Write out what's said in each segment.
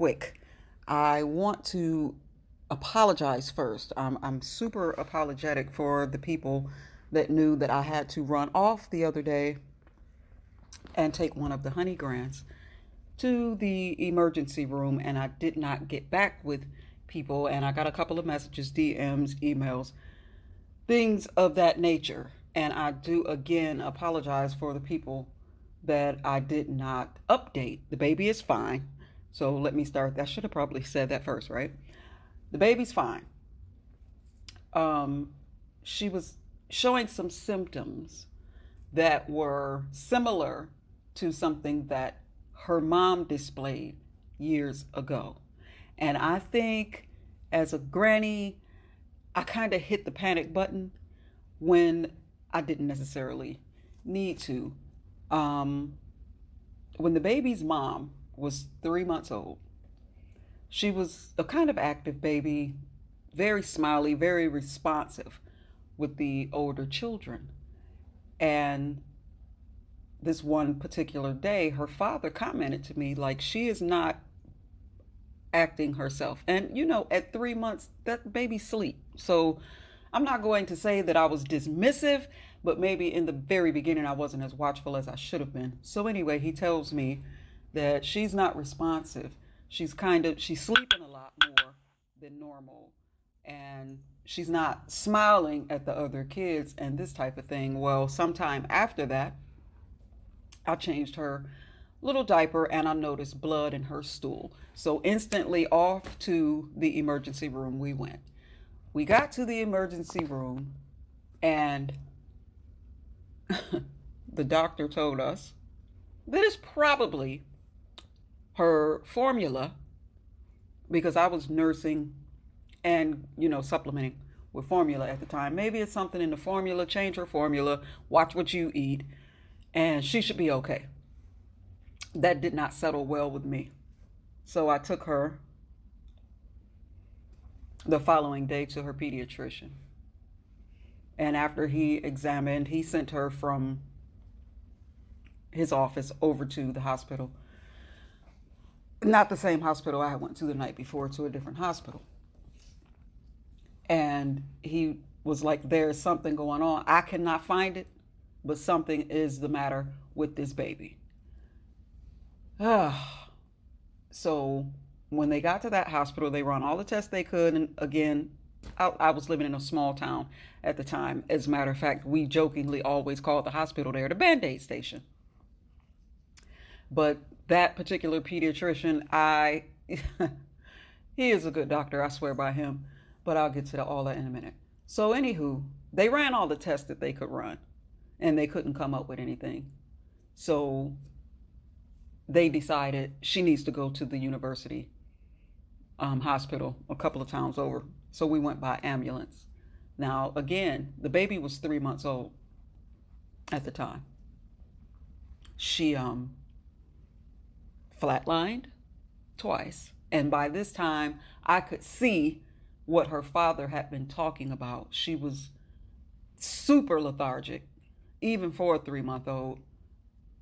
quick. I want to apologize first. I'm super apologetic for the people that knew that I had to run off the other day and take one of the honey grants to the emergency room, and I did not get back with people. And I got a couple of messages, DMs, emails, things of that nature. And I do again apologize for the people that I did not update. The baby is fine. So let me start. I should have probably said that first, right? The baby's fine. She was showing some symptoms that were similar to something that her mom displayed years ago. And I think as a granny, I kind of hit the panic button when I didn't necessarily need to. Um, when the baby's mom was 3 months old, she was a kind of active baby, very smiley, very responsive with the older children. And this one particular day, her father commented to me, like, she is not acting herself. And, at 3 months, that baby sleep. So I'm not going to say that I was dismissive, but maybe in the very beginning, I wasn't as watchful as I should have been. So anyway, he tells me that she's not responsive. She's sleeping a lot more than normal. And she's not smiling at the other kids and this type of thing. Well, sometime after that, I changed her little diaper and I noticed blood in her stool. So instantly off to the emergency room we went. We got to the emergency room and the doctor told us that it's probably her formula, because I was nursing and, supplementing with formula at the time. Maybe it's something in the formula, change her formula, watch what you eat, and she should be okay. That did not settle well with me. So I took her the following day to her pediatrician. And after he examined, he sent her from his office over to the hospital. Not the same hospital I went to the night before, to a different hospital. And he was like, there's something going on. I cannot find it, but something is the matter with this baby. So when they got to that hospital, they run all the tests they could. And again, I was living in a small town at the time. As a matter of fact, we jokingly always called the hospital there the Band-Aid station. But that particular pediatrician, he is a good doctor. I swear by him. But I'll get to all that in a minute. So anywho, they ran all the tests that they could run, and they couldn't come up with anything. So they decided she needs to go to the university hospital a couple of towns over. So we went by ambulance. Now, again, the baby was 3 months old at the time. She flatlined twice. And by this time, I could see what her father had been talking about. She was super lethargic, even for a 3-month-old.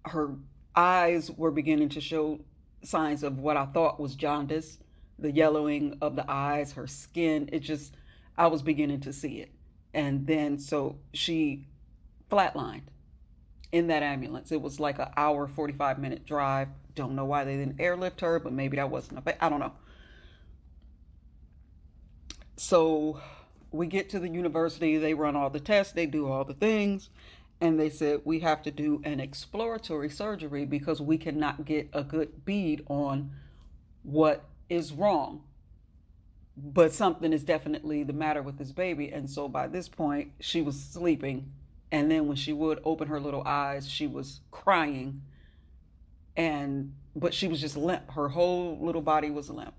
Her eyes were beginning to show signs of what I thought was jaundice, the yellowing of the eyes, her skin. I was beginning to see it. And then, so she flatlined in that ambulance. It was like an hour, 45-minute drive. Don't know why they didn't airlift her, but maybe that wasn't I don't know. So we get to the university, they run all the tests, they do all the things, and they said we have to do an exploratory surgery because we cannot get a good bead on what is wrong. But something is definitely the matter with this baby. And so by this point, she was sleeping. And then when she would open her little eyes, she was crying. But she was just limp. Her whole little body was limp.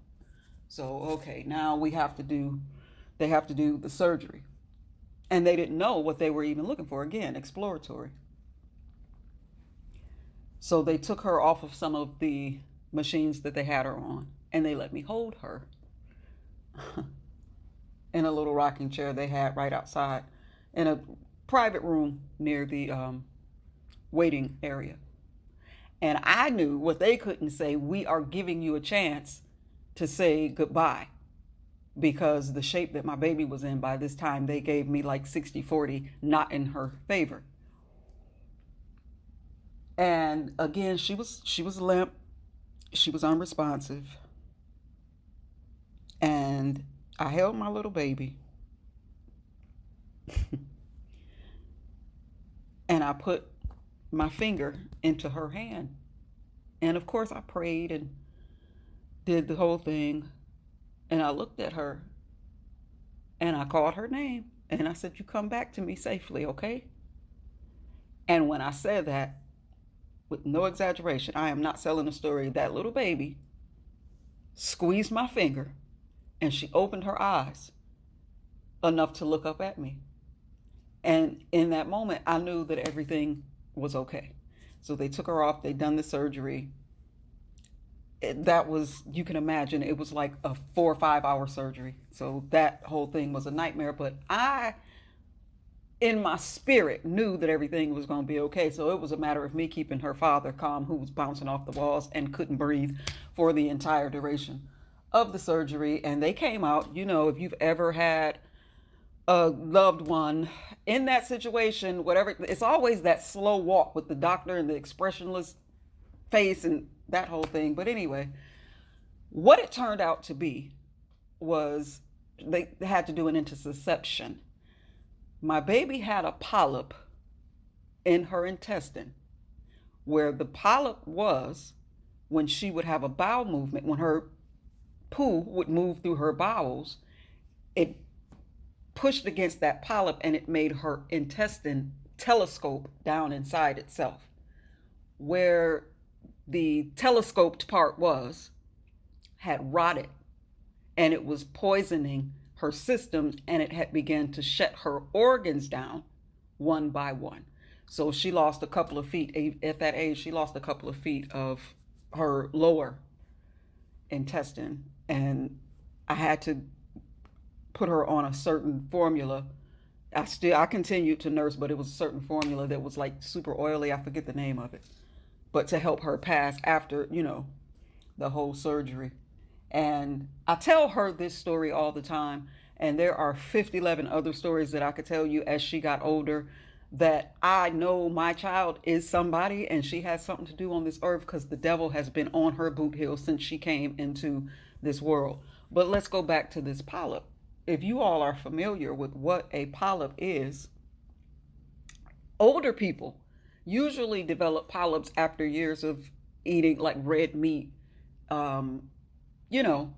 So, okay, now they have to do the surgery. And they didn't know what they were even looking for. Again, exploratory. So they took her off of some of the machines that they had her on, and they let me hold her in a little rocking chair they had right outside in a private room near the waiting area. And I knew what they couldn't say: we are giving you a chance to say goodbye, because the shape that my baby was in by this time, they gave me like 60-40, not in her favor. And again, she was limp, she was unresponsive, and I held my little baby and I put my finger into her hand. And of course, I prayed and did the whole thing. And I looked at her and I called her name and I said, "You come back to me safely, okay?" And when I said that, with no exaggeration, I am not selling a story, that little baby squeezed my finger and she opened her eyes enough to look up at me. And in that moment, I knew that everything was okay. So they took her off, they done the surgery. That was, you can imagine, it was like a 4 or 5 hour surgery. So that whole thing was a nightmare. But I, in my spirit, knew that everything was going to be okay. So it was a matter of me keeping her father calm, who was bouncing off the walls and couldn't breathe for the entire duration of the surgery. And they came out. You know, if you've ever had a loved one in that situation, whatever, it's always that slow walk with the doctor and the expressionless face and that whole thing. But anyway, what it turned out to be was they had to do an intussusception. My baby had a polyp in her intestine. Where the polyp was, when she would have a bowel movement, when her poo would move through her bowels, it pushed against that polyp and it made her intestine telescope down inside itself. Where the telescoped part was, had rotted, and it was poisoning her systems, and it had begun to shut her organs down one by one. So she lost a couple of feet. At that age, she lost a couple of feet of her lower intestine, and I had to put her on a certain formula. I continued to nurse, but it was a certain formula that was like super oily. I forget the name of it, but to help her pass after, the whole surgery. And I tell her this story all the time, and there are 11 other stories that I could tell you as she got older, that I know my child is somebody and she has something to do on this earth, because the devil has been on her boot heel since she came into this world. But let's go back to this polyp. If you all are familiar with what a polyp is, older people usually develop polyps after years of eating like red meat, you know,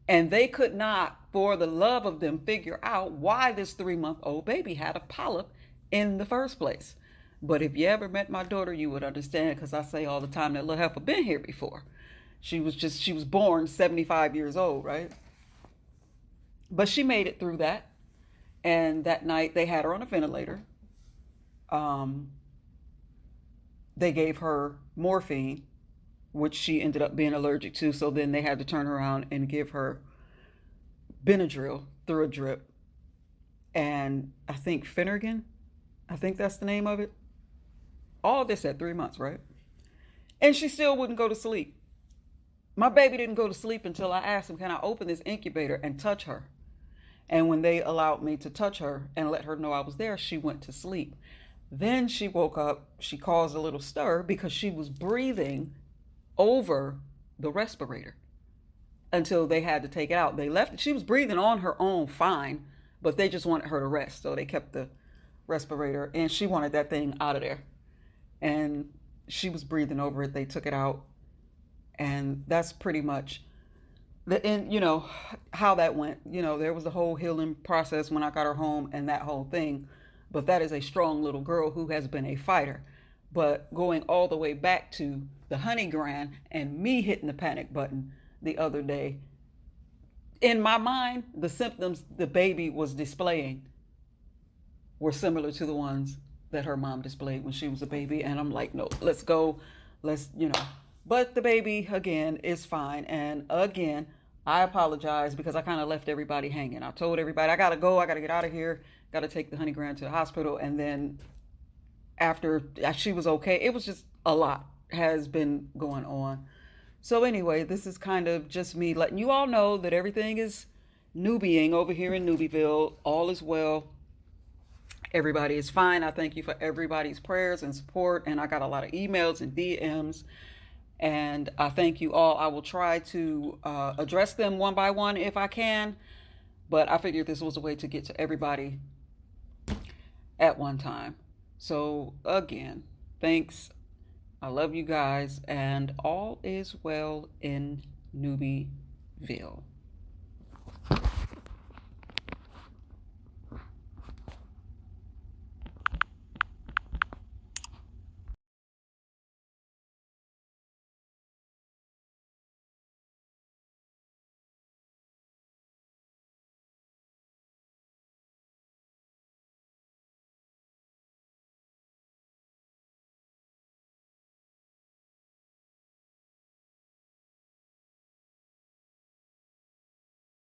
and they could not, for the love of them, figure out why this 3-month-old baby had a polyp in the first place. But if you ever met my daughter, you would understand, because I say all the time that little heifer been here before. She was born 75 years old, right? But she made it through that. And that night they had her on a ventilator. They gave her morphine, which she ended up being allergic to. So then they had to turn around and give her Benadryl through a drip. And I think Finnegan, I think that's the name of it. All this at 3 months, right? And she still wouldn't go to sleep. My baby didn't go to sleep until I asked him, can I open this incubator and touch her? And when they allowed me to touch her and let her know I was there, she went to sleep. Then she woke up, she caused a little stir because she was breathing over the respirator until they had to take it out. They left it. She was breathing on her own fine, but they just wanted her to rest. So they kept the respirator, and she wanted that thing out of there. And she was breathing over it. They took it out. And that's pretty much the end, how that went. There was the whole healing process when I got her home and that whole thing. But that is a strong little girl who has been a fighter. But going all the way back to the honey grand and me hitting the panic button the other day, in my mind, the symptoms the baby was displaying were similar to the ones that her mom displayed when she was a baby. And I'm like, no, let's go. But the baby, again, is fine. And again, I apologize because I kind of left everybody hanging. I told everybody, I got to go. I got to get out of here. Got to take the honey grand to the hospital. And then after she was okay, it was just a lot has been going on. So anyway, this is kind of just me letting you all know that everything is newbieing over here in Newbieville. All is well. Everybody is fine. I thank you for everybody's prayers and support. And I got a lot of emails and DMs. And I thank you all. I will try to address them one by one if I can. But I figured this was a way to get to everybody at one time. So again, thanks. I love you guys. And all is well in Newbieville.